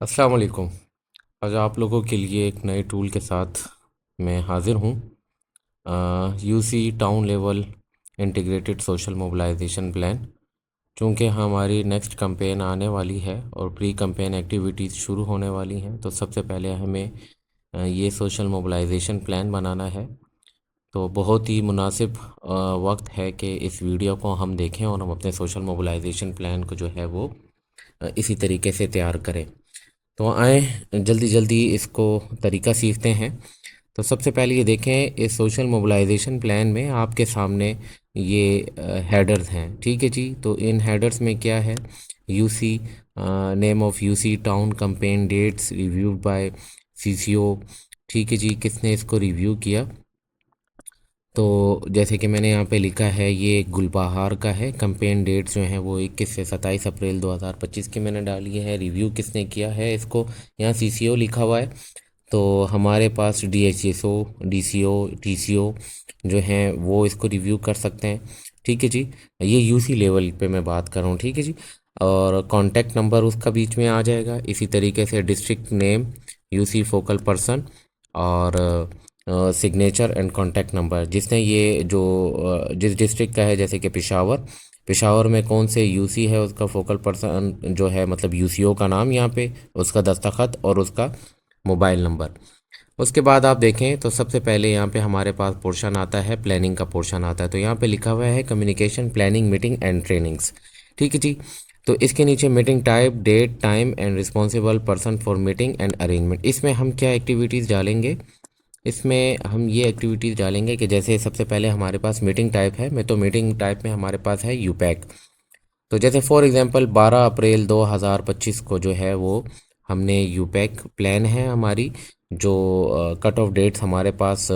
अस्सलाम वालेकुम। आज आप लोगों के लिए एक नए टूल के साथ मैं हाज़िर हूँ। UC town level integrated social mobilisation plan. चूँकि हमारी नेक्स्ट कैंपेन आने वाली है और प्री कैंपेन एक्टिविटीज़ शुरू होने वाली हैं, तो सबसे पहले हमें ये सोशल मोबिलाइजेशन प्लान बनाना है। तो बहुत ही मुनासिब वक्त है कि इस वीडियो को हम देखें और हम अपने सोशल मोबिलाइजेशन प्लान को जो है वो इसी तरीके से तैयार करें। तो आए जल्दी जल्दी इसको तरीका सीखते हैं। तो सबसे पहले ये देखें, इस सोशल मोबिलाइजेशन प्लान में आपके सामने ये हेडर्स हैं। ठीक है जी। तो इन हेडर्स में क्या है? UC, name of UC town, campaign dates, reviewed by CCO. ठीक है जी, किसने इसको रिव्यू किया? तो जैसे कि मैंने यहाँ पे लिखा है, ये गुलबहार का है। कैंपेन डेट्स जो हैं वो 21 से 27 अप्रैल 2025 की मैंने डाली है। रिव्यू किसने किया है इसको? यहाँ सीसीओ लिखा हुआ है। तो हमारे पास डीएचएसओ, डीसीओ, टीसीओ जो हैं वो इसको रिव्यू कर सकते हैं। ठीक है जी। ये यूसी लेवल पे मैं बात कर रहा हूँ। ठीक है जी। और कॉन्टैक्ट नंबर उसका बीच में आ जाएगा। इसी तरीके से district name, UC focal person और सिग्नेचर एंड कॉन्टैक्ट नंबर। जिसने ये जो जिस डिस्ट्रिक्ट का है, जैसे कि पेशावर, पेशावर में कौन से यूसी है उसका फोकल पर्सन जो है, मतलब यूसीओ का नाम यहाँ पे, उसका दस्तखत और उसका मोबाइल नंबर। उसके बाद आप देखें तो सबसे पहले यहाँ पे हमारे पास पोर्शन आता है, प्लानिंग का पोर्शन आता है। तो यहाँ पे लिखा हुआ है communication, planning, meeting and trainings. ठीक है जी। तो इसके नीचे meeting type, date, time and responsible person for meeting and arrangement. इसमें हम क्या एक्टिविटीज़ डालेंगे? इसमें हम ये एक्टिविटीज़ डालेंगे कि जैसे सबसे पहले हमारे पास मीटिंग टाइप है। मैं तो मीटिंग टाइप में हमारे पास है यूपैक। तो जैसे फॉर एग्ज़ाम्पल 12 अप्रैल 2025 को जो है वो हमने यूपैक प्लान है हमारी, जो कट ऑफ डेट्स हमारे पास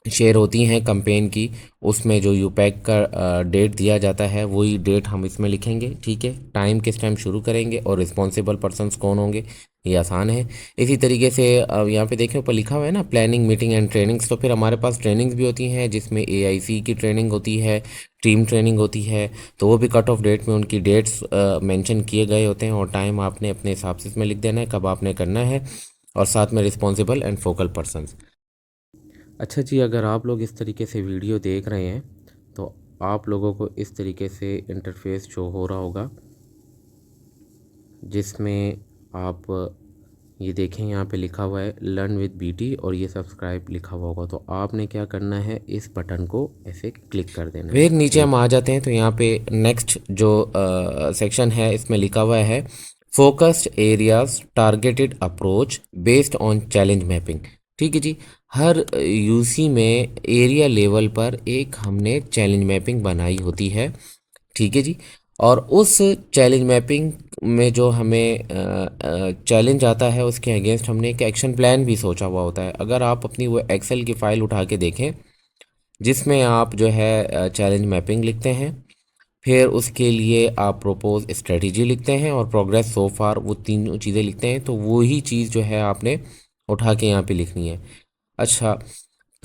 शेयर होती हैं कैंपेन की, उसमें जो यूपैक का डेट दिया जाता है वही डेट हम इसमें लिखेंगे। ठीक है। टाइम किस टाइम शुरू करेंगे और रिस्पॉन्सिबल पर्सन्स कौन होंगे, ये आसान है। इसी तरीके से यहाँ पे देखें ऊपर लिखा हुआ है ना, प्लानिंग, मीटिंग एंड ट्रेनिंग्स। तो फिर हमारे पास ट्रेनिंग्स भी होती हैं, जिसमें एआईसी की ट्रेनिंग होती है, टीम ट्रेनिंग होती है। तो वो भी कट ऑफ डेट में उनकी डेट्स मेंशन किए गए होते हैं और टाइम आपने अपने हिसाब से इसमें लिख देना है कब आपने करना है, और साथ में रिस्पॉन्सिबल एंड फोकल पर्सन्स। अच्छा जी, अगर आप लोग इस तरीके से वीडियो देख रहे हैं तो आप लोगों को इस तरीके से इंटरफेस शो हो रहा होगा, जिसमें आप ये देखें यहाँ पे लिखा हुआ है लर्न विद बीटी और ये सब्सक्राइब लिखा हुआ होगा। तो आपने क्या करना है, इस बटन को ऐसे क्लिक कर देना है। फिर नीचे हम आ जाते हैं तो यहाँ पे नेक्स्ट जो सेक्शन है इसमें लिखा हुआ है focused areas targeted approach based on challenge mapping. ठीक है जी। हर यूसी में एरिया लेवल पर एक हमने चैलेंज मैपिंग बनाई होती है। ठीक है जी। और उस चैलेंज मैपिंग में जो हमें चैलेंज आता है उसके अगेंस्ट हमने एक एक्शन प्लान भी सोचा हुआ होता है। अगर आप अपनी वो एक्सेल की फ़ाइल उठा के देखें, जिसमें आप जो है चैलेंज मैपिंग लिखते हैं, फिर उसके लिए आप प्रोपोज स्ट्रेटजी लिखते हैं और प्रोग्रेस सो फार, वो तीनों चीज़ें लिखते हैं। तो वही चीज़ जो है आपने उठा के यहाँ पे लिखनी है। अच्छा,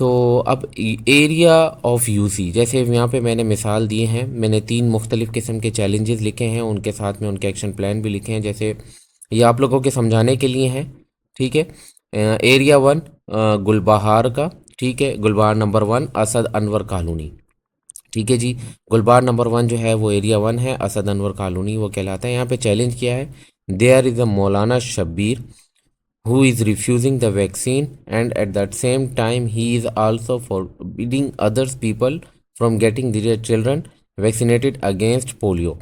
तो अब एरिया ऑफ यूसी, जैसे यहाँ पे मैंने मिसाल दिए हैं, मैंने 3 मुख्तलिफ़ किस्म के चैलेंजेस लिखे हैं, उनके साथ में उनके एक्शन प्लान भी लिखे हैं। जैसे ये आप लोगों के समझाने के लिए हैं। ठीक है। एरिया 1 गुलबहार का। ठीक है। गुलबहार नंबर 1 असद अनवर कॉलोनी। ठीक है जी। गुलबहार नंबर 1 जो है वो एरिया 1 है, असद अनवर कॉलोनी वो कहलाता है। यहाँ पे चैलेंज किया है, there is a Maulana Shabbir who is refusing the vaccine, and at that same time he is also forbidding others people from getting their children vaccinated against polio।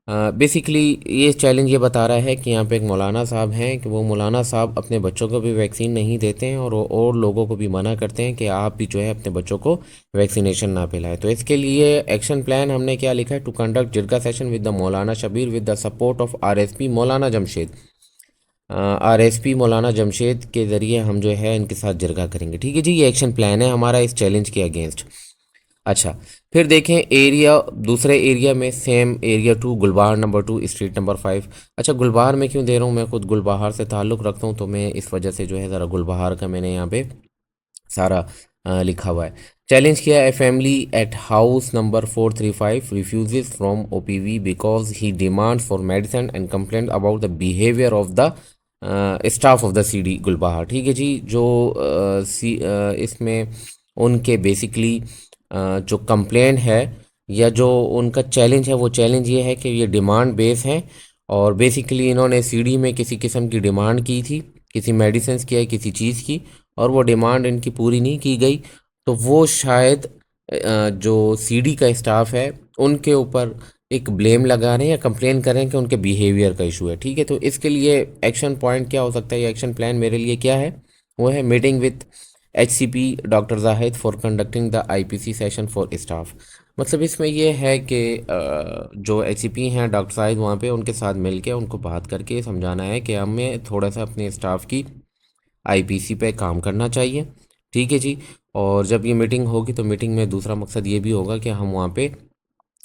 Basically ये challenge ये बता रहा है कि यहाँ पे एक मौलाना साहब हैं कि वो मौलाना साहब अपने बच्चों को भी वैक्सीन नहीं देते हैं और लोगों को भी मना करते हैं कि आप भी जो है अपने बच्चों को वैक्सीनेशन ना पिलाएं। तो इसके लिए एक्शन प्लान हमने क्या लिखा है, to conduct jirga session with the maulana Shabbir with the support of RSP Maulana Jamshed. RSP Maulana Jamshed के ज़रिए हम जो है इनके साथ जरगा करेंगे। ठीक है जी। ये एक्शन प्लान है हमारा इस चैलेंज के अगेंस्ट। अच्छा, फिर देखें एरिया, दूसरे एरिया में same area 2 Gulbahar number 2 street number 5। अच्छा, गुलबहार में क्यों दे रहा हूँ, मैं खुद गुलबहार से ताल्लुक़ रखता हूँ, तो मैं इस वजह से जो है ज़रा गुलबहार का मैंने यहाँ पे सारा लिखा हुआ है। चैलेंज किया है, family at house number 435 refuse from OPV because he demand for medicine and complaint about the behaviour of the staff of the CD Gulbahar, ठीक है जी। जो इसमें उनके बेसिकली जो कंप्लेन है या जो उनका चैलेंज है, वो चैलेंज ये है कि ये डिमांड बेस है और बेसिकली इन्होंने सीडी में किसी किस्म की डिमांड की थी, किसी मेडिसिन की या किसी चीज़ की, और वो डिमांड इनकी पूरी नहीं की गई। तो वो शायद जो सीडी का स्टाफ है उनके ऊपर एक ब्लेम लगा रहे हैं या कंप्लेन कर रहे हैं कि उनके बिहेवियर का इशू है, ठीक है। तो इसके लिए एक्शन पॉइंट क्या हो सकता है, या एक्शन प्लान मेरे लिए क्या है, वो है meeting with HCP doctor Zahid for conducting the IPC session for staff. मतलब इसमें ये है कि जो HCP हैं डॉक्टर जाहिद, वहाँ पे उनके साथ मिल के उनको बात करके समझाना है कि हमें थोड़ा सा अपने स्टाफ की IPC पे काम करना चाहिए, ठीक है जी। और जब ये मीटिंग होगी तो मीटिंग में दूसरा मकसद ये भी होगा कि हम वहाँ पे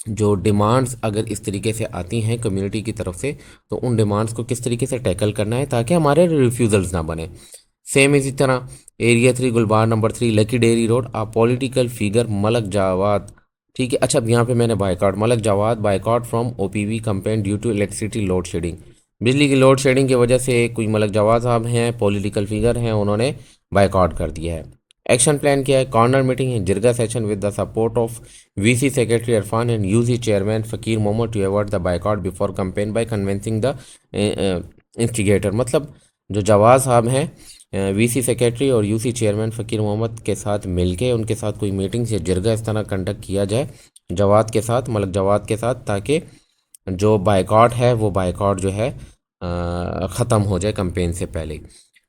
जो डिमांड्स अगर इस तरीके से आती हैं कम्युनिटी की तरफ से, तो उन डिमांड्स को किस तरीके से टैकल करना है ताकि हमारे रिफ्यूज़ल्स ना बने। सेम इसी तरह area 3 Gulbahar number 3 lucky dairy road a political figure Malak Jawad, ठीक है। अच्छा, अब यहाँ पे मैंने boycott Malak Jawad boycott from OPV campaign due to electricity load shedding. बिजली की लोड शेडिंग की वजह से कोई मलक जावाद साहब हैं, पॉलिटिकल फिगर हैं, उन्होंने बाइकआउट कर दिया है। एक्शन प्लान क्या है, कॉर्नर मीटिंग है jirga session with the support of VC secretary Irfan and UC chairman फ़कीर Mohammad to avoid the boycott before campaign by convincing the instigator. मतलब जो जवाद साहब हैं, VC सेक्रेटरी और UC चेयरमैन फ़कीर मोहम्मद के साथ मिलके उनके साथ कोई मीटिंग या जिरगा इस तरह कंडक्ट किया जाए जवाद के साथ, मलक जवाद के साथ, ताकि जो बाइकआउट है वो बाइकआउट जो है ख़त्म हो जाए कैंपेन से पहले ही,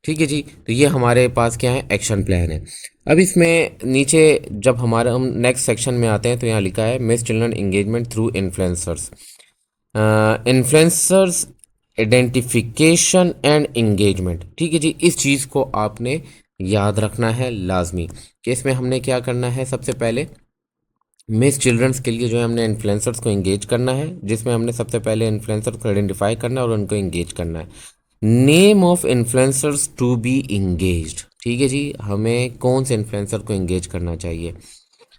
ठीक है जी। तो ये हमारे पास क्या है, एक्शन प्लान है। अब इसमें नीचे जब हमारा हम नेक्स्ट सेक्शन में आते हैं तो यहाँ लिखा है miss children engagement through influencers. Influencers identification and engagement, ठीक है जी। इस चीज़ को आपने याद रखना है लाजमी कि इसमें हमने क्या करना है। सबसे पहले मिस चिल्ड्रंस के लिए जो है हमने इन्फ्लुएंसर्स को इंगेज करना है, जिसमें हमने सबसे पहले इन्फ्लुएंसर्स को आइडेंटिफाई करना है और उनको इंगेज करना है। Name of influencers to be engaged, ठीक है जी। हमें कौन से इन्फ्लुएंसर को इंगेज करना चाहिए।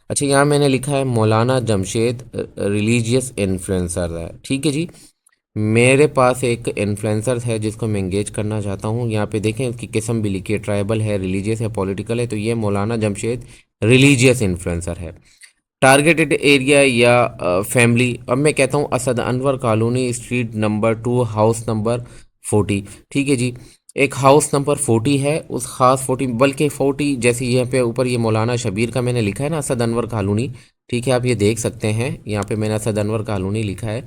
अच्छा, यहाँ मैंने लिखा है मौलाना जमशेद रिलीजियस इन्फ्लुएंसर है, ठीक है जी। मेरे पास एक इन्फ्लुएंसर है जिसको मैं इंगेज करना चाहता हूँ। यहाँ पे देखें उसकी किस्म भी लिखी है, ट्राइबल है, रिलीजियस है, पॉलिटिकल है। तो ये मौलाना जमशेद रिलीजियस इन्फ्लुएंसर है। टारगेटेड एरिया या फैमिली, अब मैं कहता हूँ Asad Anwar colony street number 2 house number 40, ठीक है जी। एक हाउस नंबर 40 है, उस खास 40 बल्कि 40 जैसे यहाँ पे ऊपर ये मौलाना शबीर का मैंने लिखा है ना, असद अनवर कॉलोनी, ठीक है। आप ये देख सकते हैं यहाँ पे मैंने असद अनवर कॉलोनी लिखा है।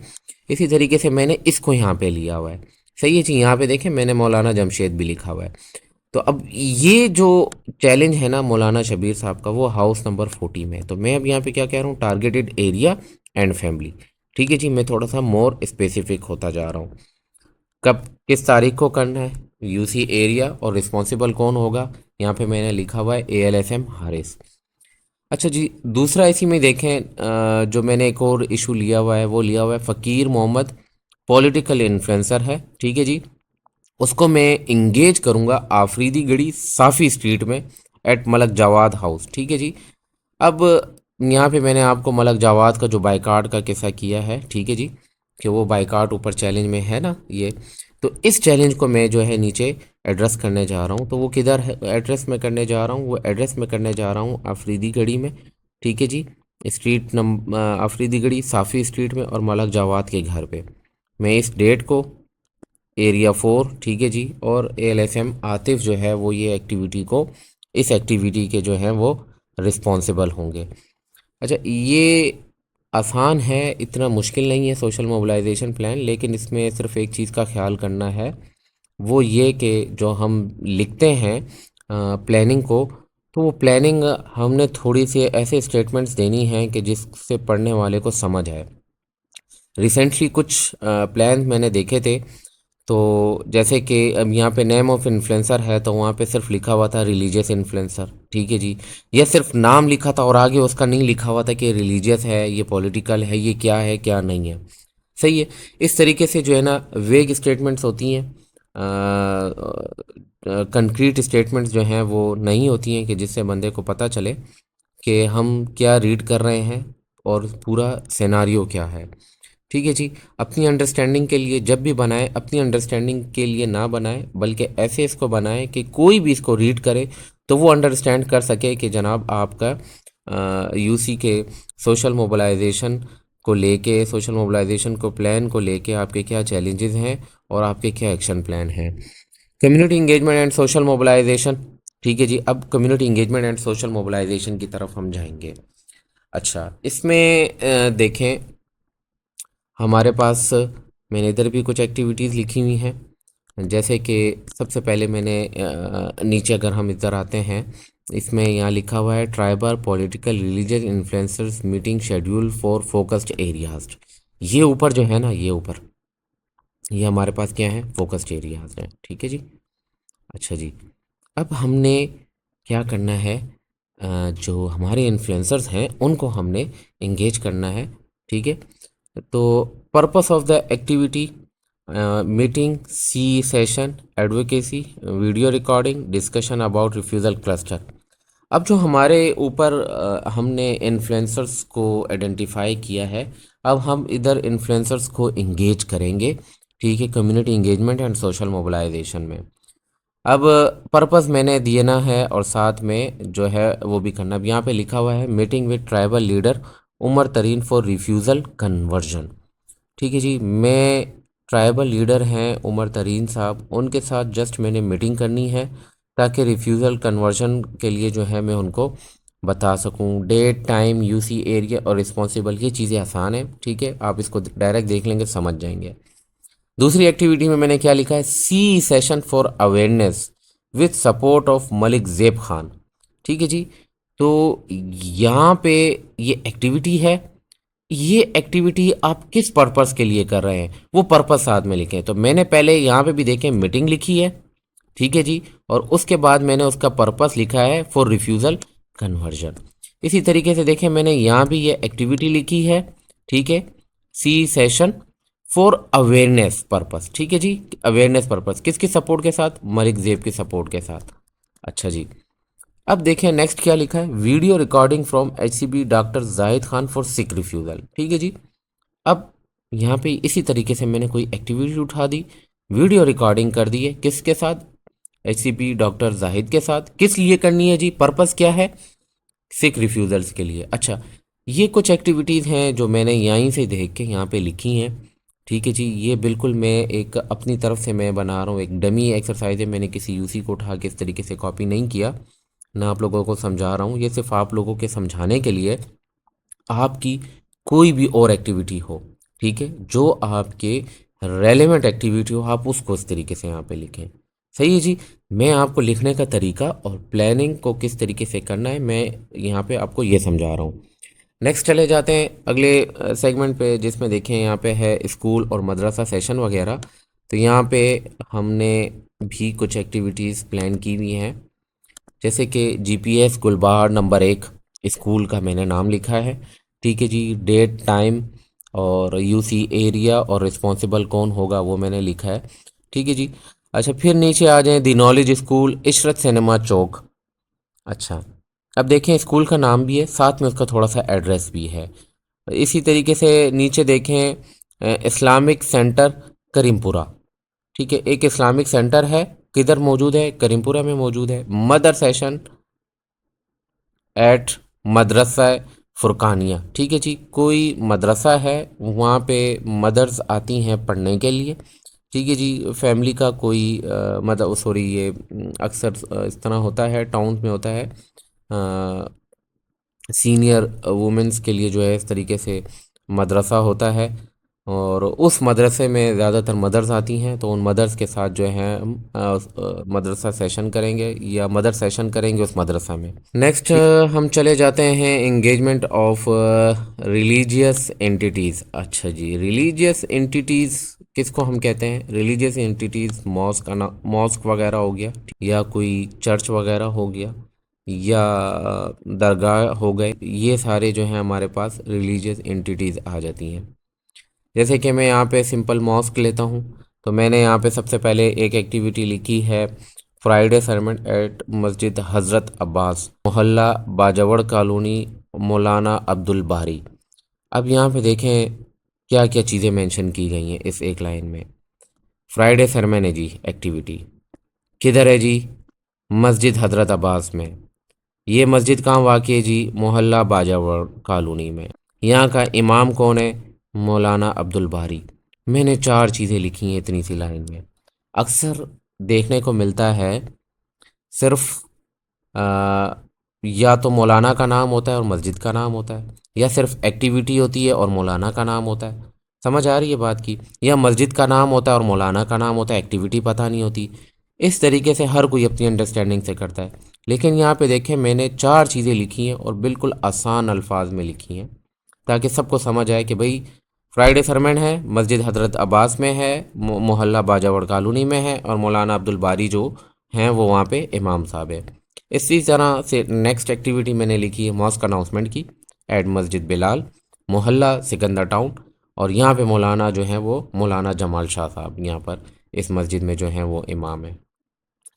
इसी तरीके से मैंने इसको यहाँ पे लिया हुआ है, सही है जी। यहाँ पे देखें मैंने मौलाना जमशेद भी लिखा हुआ है। तो अब ये जो चैलेंज है ना मौलाना शबीर साहब का, वो हाउस नंबर 40 में है। तो मैं अब यहाँ पे क्या कह रहा हूँ, टारगेटेड एरिया एंड फैमिली, ठीक है जी। मैं थोड़ा सा मोर स्पेसिफिक होता जा रहा हूँ। कब किस तारीख को करना है, UC एरिया और रिस्पॉन्सिबल कौन होगा, यहाँ पे मैंने लिखा हुआ है ALSM हारिस। अच्छा जी, दूसरा इसी में देखें जो मैंने एक और इशू लिया हुआ है, वो लिया हुआ है फ़कीर मोहम्मद, पॉलिटिकल इन्फ्लुएंसर है, ठीक है जी। उसको मैं इंगेज करूंगा आफरीदी गढ़ी साफ़ी स्ट्रीट में एट मलक जावाद हाउस, ठीक है जी। अब यहाँ पे मैंने आपको मलक जावाद का जो बाइकाट का किस्सा किया है, ठीक है जी, कि वो बाइकाट ऊपर चैलेंज में है ना ये। तो इस चैलेंज को मैं जो है नीचे एड्रेस करने जा रहा हूँ। तो वो किधर है एड्रेस में करने जा रहा हूँ, वो एड्रेस में करने जा रहा हूँ आफरीदी गढ़ी में, ठीक है जी। स्ट्रीट नंबर आफरीदी गढ़ी साफ़ी स्ट्रीट में और मलक जावाद के घर पे। मैं इस डेट को एरिया 4, ठीक है जी, और ALSM आतिफ जो है वो ये एक्टिविटी को, इस एक्टिविटी के जो हैं वो रिस्पॉन्सिबल होंगे। अच्छा, ये आसान है, इतना मुश्किल नहीं है सोशल मोबिलाइजेशन प्लान, लेकिन इसमें सिर्फ एक चीज़ का ख्याल करना है, वो ये कि जो हम लिखते हैं प्लानिंग को, तो वो प्लानिंग हमने थोड़ी सी ऐसे स्टेटमेंट्स देनी हैं कि जिससे पढ़ने वाले को समझ आए। रिसेंटली कुछ प्लान मैंने देखे थे, तो जैसे कि अब यहाँ पे नेम ऑफ इन्फ्लुएंसर है तो वहाँ पे सिर्फ लिखा हुआ था रिलीजियस इन्फ्लुएंसर, ठीक है जी। यह सिर्फ नाम लिखा था और आगे उसका नहीं लिखा हुआ था कि रिलीजियस है, ये पॉलिटिकल है, ये क्या है क्या नहीं है, सही है। इस तरीके से जो है ना वेग स्टेटमेंट्स होती हैं, कंक्रीट स्टेटमेंट्स जो हैं वो नहीं होती हैं कि जिससे बंदे को पता चले कि हम क्या रीड कर रहे हैं और पूरा सिनेरियो क्या है। ठीक है जी। अपनी अंडरस्टैंडिंग के लिए जब भी बनाए, अपनी अंडरस्टैंडिंग के लिए ना बनाए, बल्कि ऐसे इसको बनाए कि कोई भी इसको रीड करे तो वो अंडरस्टैंड कर सके कि जनाब आपका यूसी के सोशल मोबिलाइजेशन को लेके, सोशल मोबिलाइजेशन को प्लान को लेके आपके क्या चैलेंजेस हैं और आपके क्या एक्शन प्लान हैं। Community engagement and social mobilisation. ठीक है जी। अब community engagement and social mobilisation की तरफ हम जाएंगे। अच्छा, इसमें देखें हमारे पास, मैंने इधर भी कुछ एक्टिविटीज़ लिखी हुई हैं। जैसे कि सबसे पहले मैंने नीचे अगर हम इधर आते हैं, इसमें यहाँ लिखा हुआ है tribal political religious influencers meeting schedule for focused areas. ये ऊपर जो है ना, ये ऊपर ये हमारे पास क्या है, फोकस्ड एरियाज हैं। ठीक है जी। अच्छा जी। अब हमने क्या करना है, जो हमारे इन्फ्लुएंसर्स हैं उनको हमने इंगेज करना है। ठीक है। तो purpose of the activity, meeting, C session, advocacy, video recording, discussion about refusal cluster. अब जो हमारे ऊपर हमने इन्फ्लुएंसर्स को आइडेंटिफाई किया है, अब हम इधर इन्फ्लुएंसर्स को इंगेज करेंगे। ठीक है, community engagement and social mobilisation में। अब पर्पस मैंने देना है और साथ में जो है वो भी करना। अब यहाँ पे लिखा हुआ है meeting with tribal leader Umar Tareen for refusal conversion. ठीक है जी। मैं ट्राइबल लीडर हैं उमर तरीन साहब, उनके साथ जस्ट मैंने मीटिंग करनी है ताकि रिफ्यूज़ल कन्वर्जन के लिए जो है मैं उनको बता सकूं। डेट, टाइम, यूसी, एरिया और रिस्पॉन्सिबल, ये चीज़ें आसान है। ठीक है, आप इसको डायरेक्ट देख लेंगे, समझ जाएंगे। दूसरी एक्टिविटी में मैंने क्या लिखा है, C session for awareness with support of Malik Zeb Khan. ठीक है जी। तो यहाँ पे ये एक्टिविटी है, ये एक्टिविटी आप किस पर्पस के लिए कर रहे हैं वो पर्पस साथ में लिखें। तो मैंने पहले यहाँ पे भी देखें मीटिंग लिखी है। ठीक है जी। और उसके बाद मैंने उसका पर्पस लिखा है फॉर रिफ्यूज़ल कन्वर्जन। इसी तरीके से देखें मैंने यहाँ भी ये एक्टिविटी लिखी है। ठीक है, C session for awareness purpose. ठीक है जी। अवेयरनेस पर्पस किसके सपोर्ट के साथ, मलिक ज़ेब के सपोर्ट के साथ। अच्छा जी। अब देखें नेक्स्ट क्या लिखा है, video recording from HCB doctor Zahid Khan for sick refusal. ठीक है जी। अब यहाँ पे इसी तरीके से मैंने कोई एक्टिविटी उठा दी, वीडियो रिकॉर्डिंग कर दी है, किसके साथ, एचसीबी डॉक्टर जाहिद के साथ। किस लिए करनी है जी, पर्पस क्या है, सिक रिफ्यूज़ल्स के लिए। अच्छा, ये कुछ एक्टिविटीज़ हैं जो मैंने यहीं से देख के यहाँ पे लिखी हैं। ठीक है जी। ये बिल्कुल मैं एक अपनी तरफ से मैं बना रहा हूँ, एक डमी एक्सरसाइज है, मैंने किसी यूसी को उठा के इस तरीके से कॉपी नहीं किया ना, आप लोगों को समझा रहा हूँ। ये सिर्फ आप लोगों के समझाने के लिए, आपकी कोई भी और एक्टिविटी हो, ठीक है, जो आपके रेलेवेंट एक्टिविटी हो, आप उसको इस तरीके से यहाँ पे लिखें। सही है जी। मैं आपको लिखने का तरीका और प्लानिंग को किस तरीके से करना है, मैं यहाँ पे आपको ये समझा रहा हूँ। नेक्स्ट चले जाते हैं अगले सेगमेंट पे, जिसमें देखें यहाँ पे है स्कूल और मदरसा सेशन वगैरह। तो यहाँ पे हमने भी कुछ एक्टिविटीज़ प्लान की हुई हैं, जैसे कि जीपीएस गुलबहार नंबर 1 स्कूल का मैंने नाम लिखा है। ठीक है जी। डेट, टाइम और यूसी, एरिया और रिस्पॉन्सिबल कौन होगा वो मैंने लिखा है। ठीक है जी। अच्छा, फिर नीचे आ जाएं, दी नॉलेज स्कूल, इशरत सिनेमा चौक। अच्छा, अब देखें स्कूल का नाम भी है, साथ में उसका थोड़ा सा एड्रेस भी है। इसी तरीके से नीचे देखें, इस्लामिक सेंटर करीमपुरा। ठीक है, एक इस्लामिक सेंटर है, किधर मौजूद है, करीमपुरा में मौजूद है। मदर सेशन एट मदरसा फुरकानिया। ठीक है जी। कोई मदरसा है, वहाँ पे मदर्स आती हैं पढ़ने के लिए। ठीक है जी। फैमिली का कोई मतलब सॉरी, ये अक्सर इस तरह होता है, टाउन में होता है, सीनियर वुमेंस के लिए जो है इस तरीके से मदरसा होता है, और उस मदरसे में ज़्यादातर मदर्स आती हैं, तो उन मदर्स के साथ जो है हम मदरसा सेशन करेंगे या मदर सेशन करेंगे उस मदरसा में। नेक्स्ट हम चले जाते हैं इंगेजमेंट ऑफ रिलीजियस एंटिटीज़। अच्छा जी, रिलीजियस एंटिटीज़ किसको हम कहते हैं, रिलीजियस एंटिटीज़ मॉस्क वगैरह हो गया, या कोई चर्च वगैरह हो गया, या दरगाह हो गए, ये सारे जो हैं हमारे पास रिलीजियस एंटिटीज़ आ जाती हैं। जैसे कि मैं यहाँ पे सिंपल मॉस्क लेता हूँ, तो मैंने यहाँ पे सबसे पहले एक एक्टिविटी लिखी है, फ्राइडे सरमन एट मस्जिद हज़रत अब्बास, मोहल्ला बाजवड़ कॉलोनी, मौलाना अब्दुल बारी। अब यहाँ पे देखें क्या क्या चीज़ें मेंशन की गई हैं इस एक लाइन में। फ्राइडे सरमन है जी एक्टिविटी, किधर है जी? मस्जिद हज़रत अब्बास में। ये मस्जिद कहाँ वाक़ई है जी? मोहल्ला बाजावर कॉलोनी में। यहाँ का इमाम कौन है? मौलाना अब्दुल बारी। मैंने 4 चीज़ें लिखी हैं इतनी सी लाइन में। अक्सर देखने को मिलता है सिर्फ़ या तो मौलाना का नाम होता है और मस्जिद का नाम होता है, या सिर्फ एक्टिविटी होती है और मौलाना का नाम होता है। समझ आ रही है बात की? या मस्जिद का नाम होता है और मौलाना का नाम होता है, एक्टिविटी पता नहीं होती। इस तरीके से हर कोई अपनी अंडरस्टैंडिंग से करता है। लेकिन यहाँ पे देखें, मैंने 4 चीज़ें लिखी हैं और बिल्कुल आसान अल्फाज में लिखी हैं, ताकि सबको समझ आए कि भाई फ्राइडे सरमन है, मस्जिद हज़रत अब्बास में है, मोहल्ला बाजावड़ कॉलोनी में है, और मौलाना अब्दुल बारी जो हैं वो वहाँ पे इमाम साहब है। इसी तरह से नेक्स्ट एक्टिविटी मैंने लिखी है मॉस्क अनाउंसमेंट की एट मस्जिद बिलाल, मोहल्ला सिकंदर टाउन, और यहाँ पे मौलाना जो हैं वो मौलाना जमाल शाह साहब यहाँ पर इस मस्जिद में जो हैं वो इमाम है।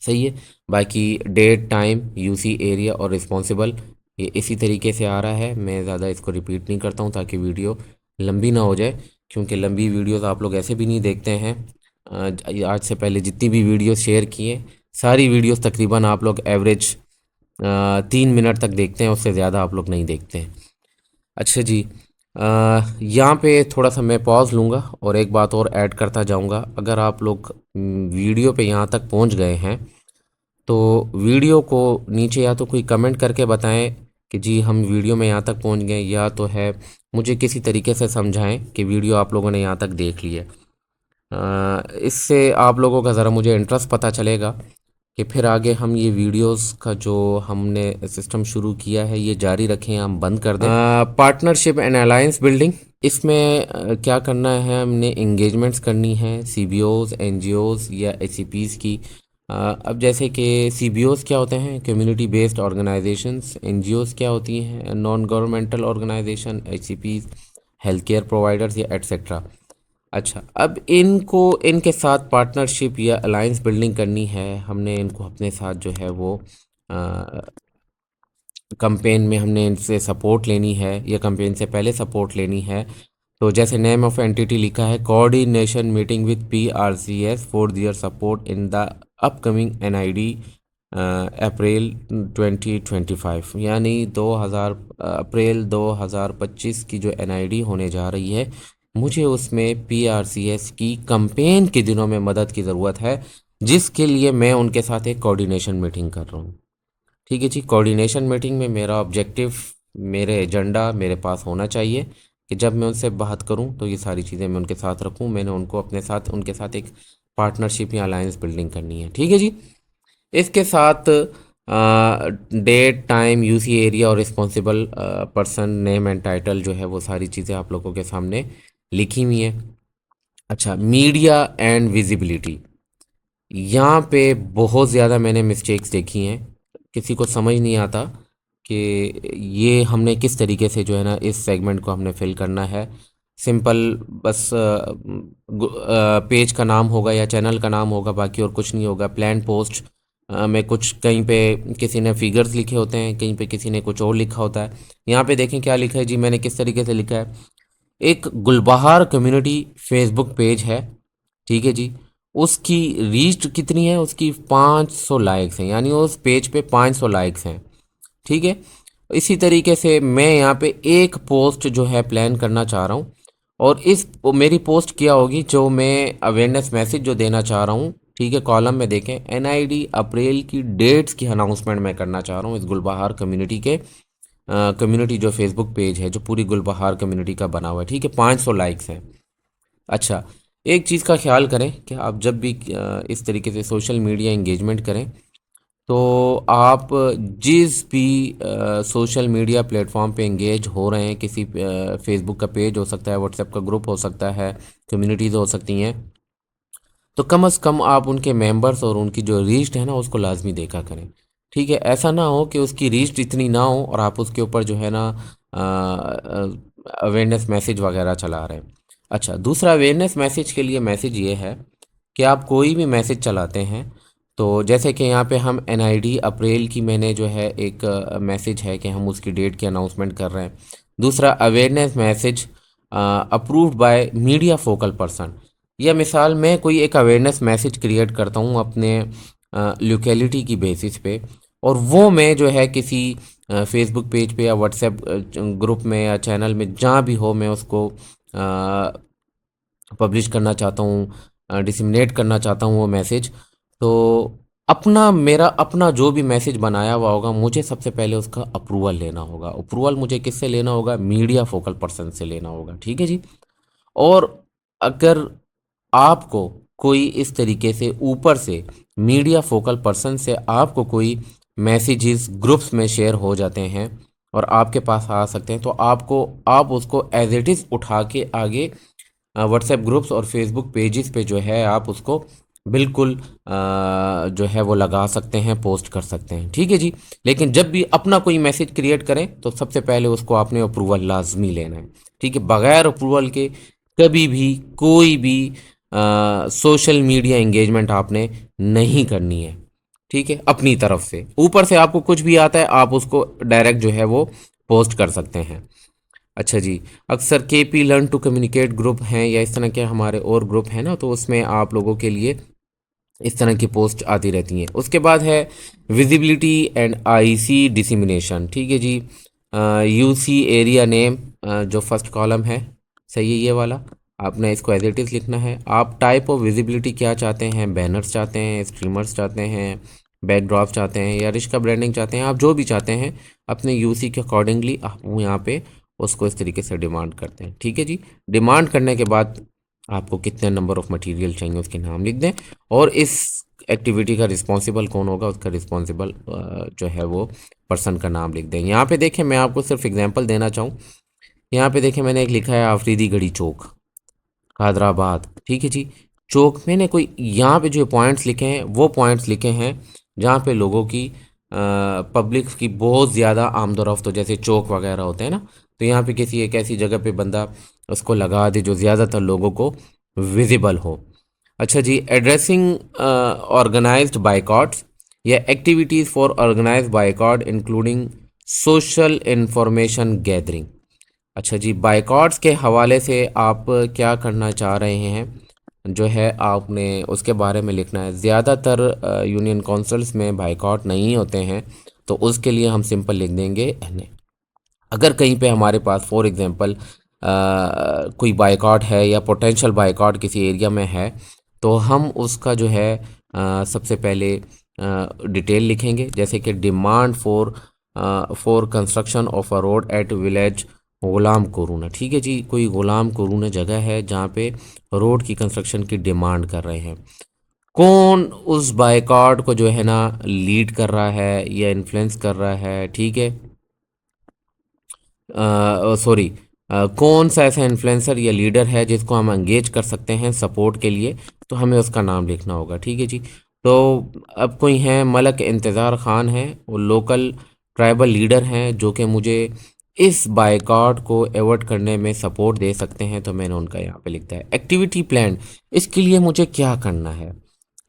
सही है। बाकी डेट, टाइम, यूसी, एरिया और रिस्पॉन्सिबल ये इसी तरीके से आ रहा है। मैं ज़्यादा इसको रिपीट नहीं करता हूँ ताकि वीडियो लंबी ना हो जाए, क्योंकि लंबी वीडियोस आप लोग ऐसे भी नहीं देखते हैं। आज से पहले जितनी भी वीडियो शेयर किए, सारी वीडियोस तकरीबन आप लोग एवरेज 3 मिनट तक देखते हैं, उससे ज़्यादा आप लोग नहीं देखते हैं। अच्छा जी, यहाँ पे थोड़ा सा मैं पॉज लूँगा और एक बात और ऐड करता जाऊँगा। अगर आप लोग वीडियो पे यहाँ तक पहुँच गए हैं तो वीडियो को नीचे या तो कोई कमेंट करके बताएं कि जी हम वीडियो में यहाँ तक पहुँच गए, या तो है मुझे किसी तरीके से समझाएं कि वीडियो आप लोगों ने यहाँ तक देख ली है। इससे आप लोगों का ज़रा मुझे इंटरेस्ट पता चलेगा कि फिर आगे हम ये वीडियोस का जो हमने सिस्टम शुरू किया है ये जारी रखें, हम बंद कर दें। पार्टनरशिप एंड अलायंस बिल्डिंग, इसमें क्या करना है, हमने इंगेजमेंट्स करनी है सीबीओज, एनजीओज या एचसीपीज की। अब जैसे कि सीबीओज क्या होते हैं? Community based organisations. एनजीओज क्या होती हैं? Non governmental organization. HCPs health care providers या एट्सेट्रा। अच्छा, अब इनको इनके साथ पार्टनरशिप या अलायंस बिल्डिंग करनी है, हमने इनको अपने साथ जो है वो कैंपेन में हमने इनसे सपोर्ट लेनी है या कैंपेन से पहले सपोर्ट लेनी है। तो जैसे नेम ऑफ एंटिटी लिखा है, coordination meeting with PRCS for their support in the upcoming NID April 2025, यानी 2000 अप्रैल 2025 की जो एनआईडी होने जा रही है, मुझे उसमें पीआरसीएस की कैंपेन के दिनों में मदद की ज़रूरत है, जिसके लिए मैं उनके साथ एक कोऑर्डिनेशन मीटिंग कर रहा हूँ। ठीक है जी। कोऑर्डिनेशन मीटिंग में मेरा ऑब्जेक्टिव, मेरे एजेंडा मेरे पास होना चाहिए कि जब मैं उनसे बात करूं तो ये सारी चीज़ें मैं उनके साथ रखूं। मैंने उनको अपने साथ, उनके साथ एक पार्टनरशिप या अलायंस बिल्डिंग करनी है। ठीक है जी। इसके साथ डेट, टाइम, यूसी, एरिया और responsible person, name and title जो है वो सारी चीज़ें आप लोगों के सामने लिखी हुई हैं। अच्छा, मीडिया एंड विजिबिलिटी, यहाँ पे बहुत ज़्यादा मैंने मिस्टेक्स देखी हैं। किसी को समझ नहीं आता कि ये हमने किस तरीके से जो है ना इस सेगमेंट को हमने फिल करना है। सिंपल बस पेज का नाम होगा या चैनल का नाम होगा, बाकी और कुछ नहीं होगा। प्लान पोस्ट में कुछ कहीं पे किसी ने फिगर्स लिखे होते हैं, कहीं पे किसी ने कुछ और लिखा होता है। यहाँ पे देखें क्या लिखा है जी, मैंने किस तरीके से लिखा है। एक गुलबहार कम्युनिटी फेसबुक पेज है, ठीक है जी। उसकी रीच कितनी है? उसकी 500 लाइक्स हैं, यानी उस पेज पे 500 लाइक्स हैं। ठीक है। इसी तरीके से मैं यहाँ पे एक पोस्ट जो है प्लान करना चाह रहा हूँ, और इस मेरी पोस्ट क्या होगी, जो मैं अवेयरनेस मैसेज जो देना चाह रहा हूँ, ठीक है, कॉलम में देखें एनआईडी अप्रैल की डेट्स की अनाउंसमेंट मैं करना चाह रहा हूँ इस गुलबहार कम्युनिटी के। कम्युनिटी जो फेसबुक पेज है जो पूरी गुलबहार कम्युनिटी का बना हुआ है, ठीक है, 500 लाइक्स हैं। अच्छा, एक चीज़ का ख्याल करें कि आप जब भी इस तरीके से सोशल मीडिया इंगेजमेंट करें, तो आप जिस भी सोशल मीडिया प्लेटफॉर्म पे इंगेज हो रहे हैं, किसी फेसबुक का पेज हो सकता है, व्हाट्सएप का ग्रुप हो सकता है, कम्युनिटीज़ हो सकती हैं, तो कम से कम आप उनके मेंबर्स और उनकी जो रीच है ना उसको लाजमी देखा करें। ठीक है, ऐसा ना हो कि उसकी रीच इतनी ना हो और आप उसके ऊपर जो है ना अवेयरनेस मैसेज वगैरह चला रहे हैं। अच्छा, दूसरा अवेयरनेस मैसेज के लिए मैसेज ये है कि आप कोई भी मैसेज चलाते हैं, तो जैसे कि यहाँ पे हम एनआईडी अप्रैल की, मैंने जो है एक मैसेज है कि हम उसकी डेट की अनाउंसमेंट कर रहे हैं। दूसरा awareness message approved by media focal person. या मिसाल मैं कोई एक अवेयरनेस मैसेज क्रिएट करता हूँ अपने लोकेलिटी की बेसिस पे, और वो मैं जो है किसी फेसबुक पेज पे या व्हाट्सएप ग्रुप में या चैनल में जहाँ भी हो मैं उसको पब्लिश करना चाहता हूँ, डिसमिनेट करना चाहता हूँ वो मैसेज। तो अपना मेरा अपना जो भी मैसेज बनाया हुआ होगा, मुझे सबसे पहले उसका अप्रूवल लेना होगा। अप्रूवल मुझे किससे लेना होगा? मीडिया फोकल पर्सन से लेना होगा, ठीक है जी। और अगर आपको कोई इस तरीके से ऊपर से मीडिया फोकल पर्सन से आपको कोई मैसेजेस ग्रुप्स में शेयर हो जाते हैं और आपके पास आ सकते हैं, तो आप उसको एज इट इज़ उठा के आगे व्हाट्सएप ग्रुप्स और फेसबुक पेजेस पे जो है आप उसको बिल्कुल जो है वो लगा सकते हैं, पोस्ट कर सकते हैं, ठीक है जी। लेकिन जब भी अपना कोई मैसेज क्रिएट करें तो सबसे पहले उसको आपने अप्रूवल लाजमी लेना है, ठीक है। बगैर अप्रूवल के कभी भी कोई भी सोशल मीडिया एंगेजमेंट आपने नहीं करनी है, ठीक है। अपनी तरफ से ऊपर से आपको कुछ भी आता है आप उसको डायरेक्ट जो है वो पोस्ट कर सकते हैं। अच्छा जी, अक्सर KP learn to communicate group हैं या इस तरह के हमारे और ग्रुप हैं ना, तो उसमें आप लोगों के लिए इस तरह की पोस्ट आती रहती हैं। उसके बाद है विजिबिलिटी एंड आईसी डिसिमिनेशन, ठीक है जी। यूसी एरिया नेम, जो फर्स्ट कॉलम है सही है ये वाला, आपने इसको एज इट इज़ लिखना है। आप टाइप ऑफ विजिबिलिटी क्या चाहते हैं? बैनर्स चाहते हैं, स्ट्रीमर्स चाहते हैं, बैकड्रॉप चाहते हैं, या रिच का ब्रांडिंग चाहते हैं? आप जो भी चाहते हैं अपने यूसी के अकॉर्डिंगली आप वो यहाँ पे उसको इस तरीके से डिमांड करते हैं, ठीक है जी। डिमांड करने के बाद आपको कितने नंबर ऑफ मटेरियल चाहिए उसके नाम लिख दें, और इस एक्टिविटी का रिस्पॉन्सिबल कौन होगा उसका रिस्पॉन्सिबल जो है वो पर्सन का नाम लिख दें। यहाँ पे देखें, मैं आपको सिर्फ एग्जांपल देना चाहूँ। यहाँ पे देखें मैंने एक लिखा है आफरीदी गढ़ी चौक, हैदराबाद, ठीक है जी। चौक मैंने कोई यहाँ पे जो पॉइंट्स लिखे हैं वो पॉइंट्स लिखे हैं जहाँ पे लोगों की पब्लिक की बहुत ज़्यादा आमदोरफ्त हो, जैसे चौक वगैरह होते हैं ना, तो यहाँ पे किसी एक ऐसी जगह पे बंदा उसको लगा दे जो ज़्यादातर लोगों को विजिबल हो। अच्छा जी, एड्रेसिंग ऑर्गेनाइज्ड बाइकॉट्स या activities for organised boycott including social information gathering. अच्छा जी, बाइकॉट्स के हवाले से आप क्या करना चाह रहे हैं जो है आपने उसके बारे में लिखना है। ज़्यादातर यूनियन काउंसिल्स में बाइकॉट नहीं होते हैं, तो उसके लिए हम सिंपल लिख देंगे NA। अगर कहीं पे हमारे पास फॉर एग्ज़ाम्पल कोई बाइकॉट है या पोटेंशियल बाइकॉट किसी एरिया में है, तो हम उसका जो है सबसे पहले डिटेल लिखेंगे, जैसे कि demand for construction of a road at village Ghulam koruna, ठीक है जी। कोई गुलाम कोरूना जगह है जहाँ पे रोड की कंस्ट्रक्शन की डिमांड कर रहे हैं। कौन उस बाइकॉट को जो है ना लीड कर रहा है या इन्फ्लुएंस कर रहा है, ठीक है। सॉरी, कौन सा ऐसा इन्फ्लुएंसर या लीडर है जिसको हम एंगेज कर सकते हैं सपोर्ट के लिए, तो हमें उसका नाम लिखना होगा, ठीक है जी। तो अब कोई हैं मलक इंतज़ार ख़ान हैं, वो लोकल ट्राइबल लीडर हैं जो कि मुझे इस बायकॉट को एवॉर्ड करने में सपोर्ट दे सकते हैं, तो मैंने उनका यहाँ पे लिखता है। एक्टिविटी प्लान, इसके लिए मुझे क्या करना है,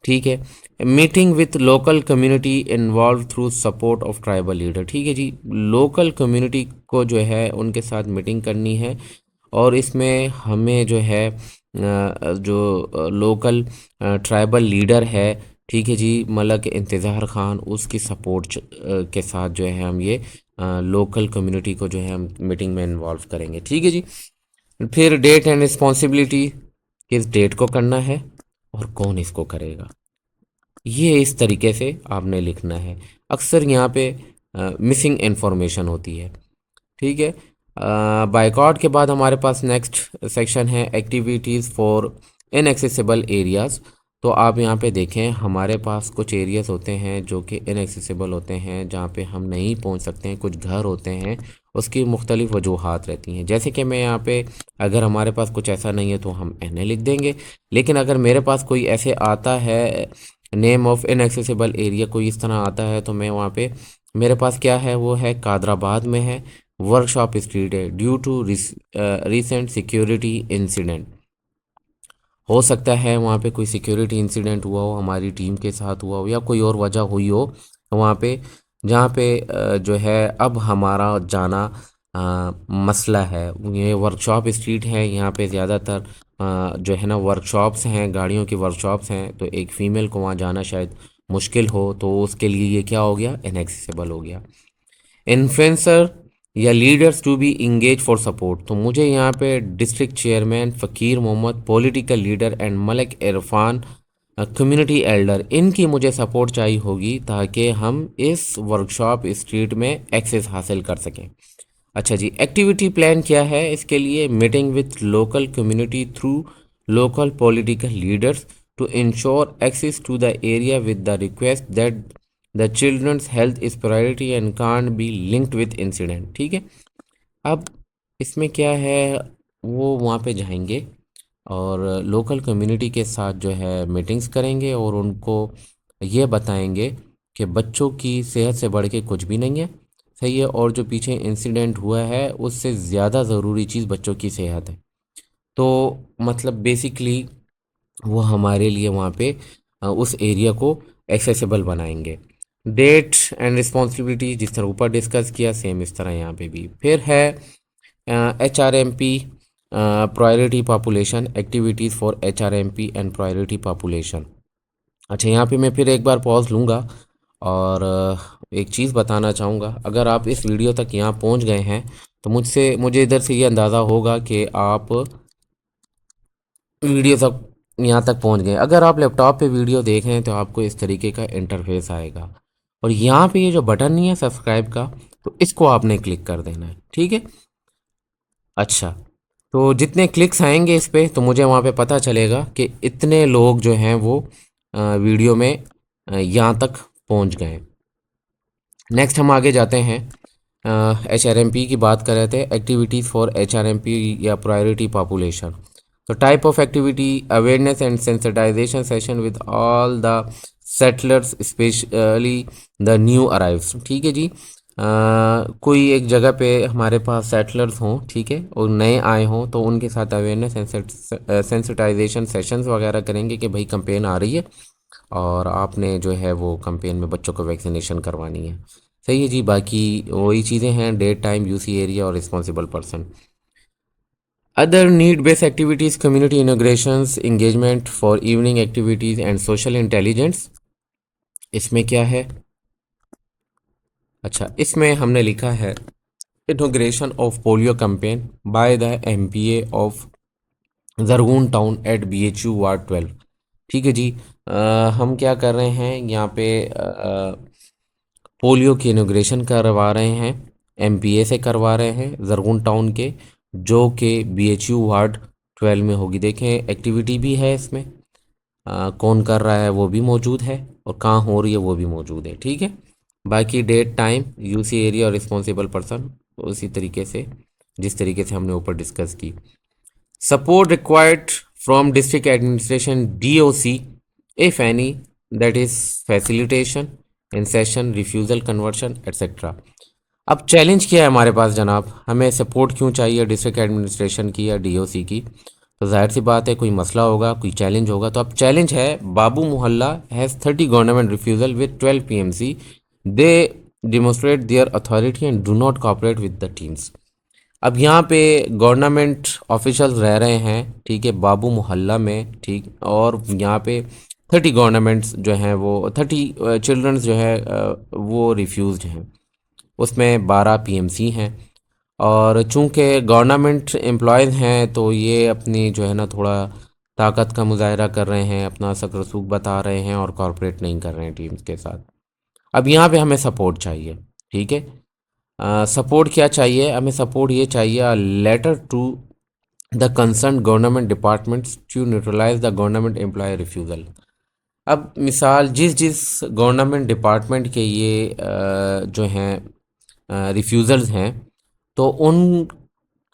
ठीक है। Meeting with local community involve through support of tribal leader, ठीक है जी। लोकल कम्युनिटी को जो है उनके साथ मीटिंग करनी है, और इसमें हमें जो है जो लोकल ट्राइबल लीडर है, ठीक है जी, मलक इंतज़ार ख़ान, उसकी सपोर्ट के साथ जो है हम ये लोकल कम्युनिटी को जो है हम मीटिंग में इन्वॉल्व करेंगे, ठीक है जी। फिर डेट एंड रिस्पॉन्सिबिलिटी, किस डेट को करना है और कौन इसको करेगा, ये इस तरीके से आपने लिखना है। अक्सर यहाँ पे मिसिंग इन्फॉर्मेशन होती है, ठीक है। बाइकआउट के बाद हमारे पास नेक्स्ट सेक्शन है एक्टिविटीज़ फॉर इनएक्सेसिबल एरियाज़। तो आप यहाँ पे देखें हमारे पास कुछ एरियाज़ होते हैं जो कि इनएक्सेसिबल होते हैं, जहाँ पे हम नहीं पहुँच सकते हैं। कुछ घर होते हैं, उसकी मुख्तलिफ़ वजूहात रहती हैं। जैसे कि मैं यहाँ पे अगर हमारे पास कुछ ऐसा नहीं है तो हम NA लिख देंगे। लेकिन अगर मेरे पास कोई ऐसे आता है नेम ऑफ इनएक्सेसिबल एरिया, कोई इस तरह आता है, तो मैं वहाँ पे मेरे पास क्या है वो है कादराबाद में है, वर्कशॉप स्ट्रीट है। Due to recent security incident, हो सकता है वहाँ पे कोई सिक्योरिटी इंसिडेंट हुआ हो, हमारी टीम के साथ हुआ हो, या कोई और वजह हुई हो वहाँ पे, जहाँ पे जो है अब हमारा जाना मसला है। ये वर्कशॉप स्ट्रीट है, यहाँ पे ज़्यादातर जो है ना वर्कशॉप्स हैं, गाड़ियों की वर्कशॉप्स हैं, तो एक फ़ीमेल को वहाँ जाना शायद मुश्किल हो, तो उसके लिए ये क्या हो गया, इनएक्सेसिबल हो गया। इन्फ्लुएंसर या leaders to be engage for support, तो मुझे यहाँ पे डिस्ट्रिक्ट चेयरमैन फ़कीर Mohammad, political leader and Malik Irfan, community elder, इनकी मुझे सपोर्ट चाहिए होगी ताकि हम इस वर्कशॉप स्ट्रीट में एक्सेस हासिल कर सकें। अच्छा जी, एक्टिविटी प्लान क्या है इसके लिए? Meeting with local community through local political leaders to ensure access to the area with the request that the children's health is priority and can't be linked with incident. ठीक है, अब इसमें क्या है, वो वहाँ पे जाएंगे और लोकल कम्युनिटी के साथ जो है मीटिंग्स करेंगे और उनको ये बताएंगे कि बच्चों की सेहत से बढ़ के कुछ भी नहीं है, सही है, और जो पीछे इंसिडेंट हुआ है उससे ज़्यादा ज़रूरी चीज़ बच्चों की सेहत है। तो मतलब बेसिकली वो हमारे लिए वहाँ पे उस एरिया को एक्सेसिबल बनाएंगे। डेट एंड रिस्पॉन्सिबिलिटी जिस तरह ऊपर डिस्कस किया, सेम इस तरह यहाँ पे भी फिर है। HRMP priority population activities for HRMP and priority population. अच्छा, यहाँ पे मैं फिर एक बार पॉज लूँगा और एक चीज़ बताना चाहूँगा। अगर आप इस वीडियो तक यहाँ पहुँच गए हैं तो मुझे इधर से ये अंदाज़ा होगा कि आप वीडियो तक यहाँ तक पहुँच गए। अगर आप लैपटॉप पे वीडियो देख रहे हैं तो आपको इस तरीके का इंटरफेस आएगा और यहाँ पे ये जो बटन नहीं है सब्सक्राइब का, तो इसको आपने क्लिक कर देना है। ठीक है, अच्छा, तो जितने क्लिक्स आएंगे इस पे तो मुझे वहाँ पे पता चलेगा कि इतने लोग जो हैं वो वीडियो में यहाँ तक पहुँच गए। नेक्स्ट हम आगे जाते हैं। HRMP की बात कर रहे थे, एक्टिविटीज़ फॉर HRMP या प्रायोरिटी पॉपुलेशन। तो type of activity, awareness and sensitisation session with all the settlers specially the new arrives. ठीक है जी, कोई एक जगह पे हमारे पास सेटलर्स हों, ठीक है, और नए आए हों तो उनके साथ अवेयरनेस एंड सेंसिटाइजेशन सेशंस वगैरह करेंगे कि भाई कैंपेन आ रही है और आपने जो है वो कैंपेन में बच्चों को वैक्सीनेशन करवानी है। सही है जी, बाकी वही चीज़ें हैं, डेट, टाइम, यूसी एरिया और responsible person. Other need based activities, community inaugurations, engagement for evening activities and social intelligence. इसमें क्या है? अच्छा, इसमें हमने लिखा है inauguration of polio campaign by the MPA of Jargun town at BHU ward 12। ठीक है जी, हम क्या कर रहे हैं यहाँ पे, पोलियो की इनोग्रेशन करवा रहे हैं, MPA से करवा रहे हैं जरगुन टाउन के, जो कि BHU वार्ड 12 में होगी। देखें एक्टिविटी भी है इसमें, कौन कर रहा है वो भी मौजूद है और कहाँ हो रही है वो भी मौजूद है। ठीक है, बाकी डेट, टाइम, यूसी एरिया और रिस्पॉन्सिबल पर्सन उसी तरीके से जिस तरीके से हमने ऊपर डिस्कस की। Support required from district administration DOC if any, that is facilitation, incession, refusal, conversion etc. अब चैलेंज क्या है हमारे पास जनाब, हमें सपोर्ट क्यों चाहिए डिस्ट्रिक्ट एडमिनिस्ट्रेशन की या DOC की? तो जाहिर सी बात है कोई मसला होगा, कोई चैलेंज होगा। तो अब चैलेंज है, बाबू मोहल्ला has 30 government refusal with 12 PMC, they demonstrate there authority and do not cooperate with the teams. अब यहाँ पे गवर्नमेंट ऑफिशियल्स रह रहे हैं, ठीक है, बाबू मोहल्ला में, ठीक, और यहाँ पे 30 गवर्नमेंट्स जो हैं वो 30 चिल्ड्रंस जो है वो रिफ्यूज़ड हैं, उसमें 12 PMC हैं। और चूंकि गवर्नमेंट एम्प्लॉयज़ हैं तो ये अपनी जो है ना थोड़ा ताकत का मुजाहरा कर रहे हैं, अपना असक रसूख बता रहे हैं और कॉरपोरेट नहीं कर रहे हैं टीम्स के साथ। अब यहाँ पे हमें सपोर्ट चाहिए। ठीक है, सपोर्ट क्या चाहिए हमें? सपोर्ट ये चाहिए, a letter to the concern government departments to neutralise the government employ refusal. अब मिसाल जिस जिस गवर्नमेंट डिपार्टमेंट के ये जो हैं रिफ्यूज़ल्स हैं, तो उन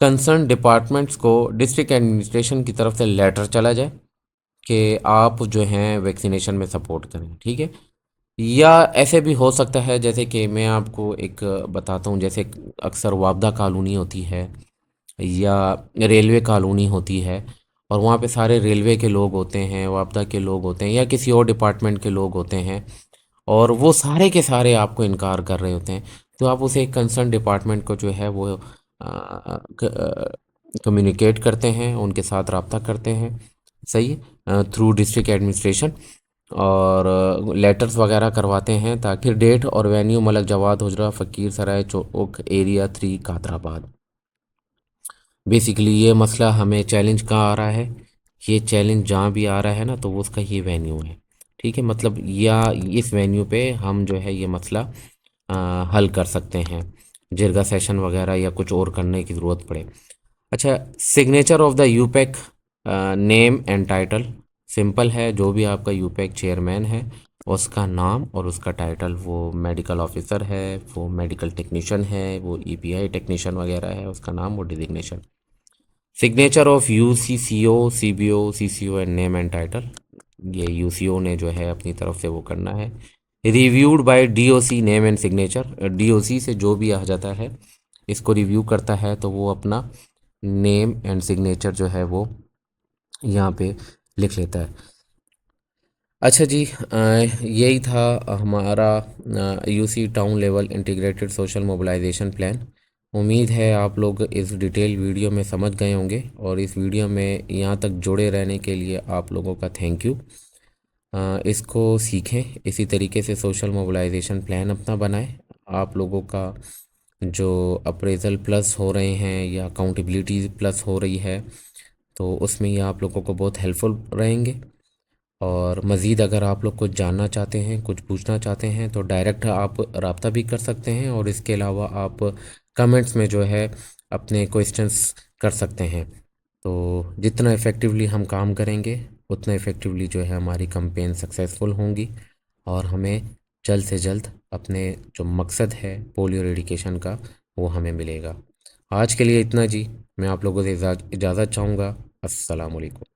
कंसर्न डिपार्टमेंट्स को डिस्ट्रिक्ट एडमिनिस्ट्रेशन की तरफ से लेटर चला जाए कि आप जो हैं वैक्सीनेशन में सपोर्ट करें। ठीक है, या ऐसे भी हो सकता है जैसे कि मैं आपको एक बताता हूँ, जैसे अक्सर वापदा कॉलोनी होती है या रेलवे कॉलोनी होती है और वहाँ पे सारे रेलवे के लोग होते हैं, वापदा के लोग होते हैं या किसी और डिपार्टमेंट के लोग होते हैं और वो सारे के सारे आपको इनकार कर रहे होते हैं, तो आप उसे कंसर्न डिपार्टमेंट को जो है वो कम्युनिकेट करते हैं, उनके साथ रब्ता करते हैं, सही है, थ्रू डिस्ट्रिक्ट एडमिनिस्ट्रेशन, और लेटर्स वगैरह करवाते हैं, ताकि डेट और वेन्यू मलक जवाद हुजरा फ़कीर सराय चौक एरिया 3 कादराबाद। बेसिकली ये मसला हमें चैलेंज कहाँ आ रहा है, ये चैलेंज जहाँ भी आ रहा है ना, तो वो उसका ये वेन्यू है, ठीक है, मतलब या इस वेन्यू पे हम जो है ये मसला हल कर सकते हैं, जिरगा सेशन वगैरह या कुछ और करने की ज़रूरत पड़े। अच्छा, सिग्नेचर ऑफ द यूपैक, नेम एंड टाइटल, सिंपल है, जो भी आपका यूपैक चेयरमैन है उसका नाम और उसका टाइटल, वो मेडिकल ऑफिसर है, वो मेडिकल टेक्नीशियन है, वो ईपीआई टेक्नीशियन वगैरह है, उसका नाम, वो designation. Signature of UC, CO, CBO, CCO and name and title, ये यूसीओ ने जो है अपनी तरफ से वो करना है। Reviewed by DOC, name and signature, DOC से जो भी आ जाता है इसको रिव्यू करता है, तो वो अपना नेम एंड सिग्नेचर जो है वो यहाँ पे लिख लेता है। अच्छा जी, यही था हमारा UC town level integrated social mobilisation plan. उम्मीद है आप लोग इस डिटेल वीडियो में समझ गए होंगे, और इस वीडियो में यहाँ तक जुड़े रहने के लिए आप लोगों का थैंक यू। इसको सीखें, इसी तरीके से सोशल मोबिलाइजेशन प्लान अपना बनाएं। आप लोगों का जो अप्रेज़ल प्लस हो रहे हैं या अकाउंटेबिलिटी प्लस हो रही है, तो उसमें ये आप लोगों को बहुत हेल्पफुल रहेंगे। और मज़ीद अगर आप लोग कुछ जानना चाहते हैं, कुछ पूछना चाहते हैं, तो डायरेक्ट आप रब्ता भी कर सकते हैं, और इसके अलावा आप कमेंट्स में जो है अपने क्वेश्चंस कर सकते हैं। तो जितना इफ़ेक्टिवली हम काम करेंगे, उतना इफ़ेक्टिवली जो है हमारी कैंपेन सक्सेसफुल होंगी, और हमें जल्द से जल्द अपने जो मकसद है पोलियो एडिकेशन का, वो हमें मिलेगा। आज के लिए इतना जी, मैं आप लोगों से इजाज़त चाहूँगा। अस्सलाम वालेकुम।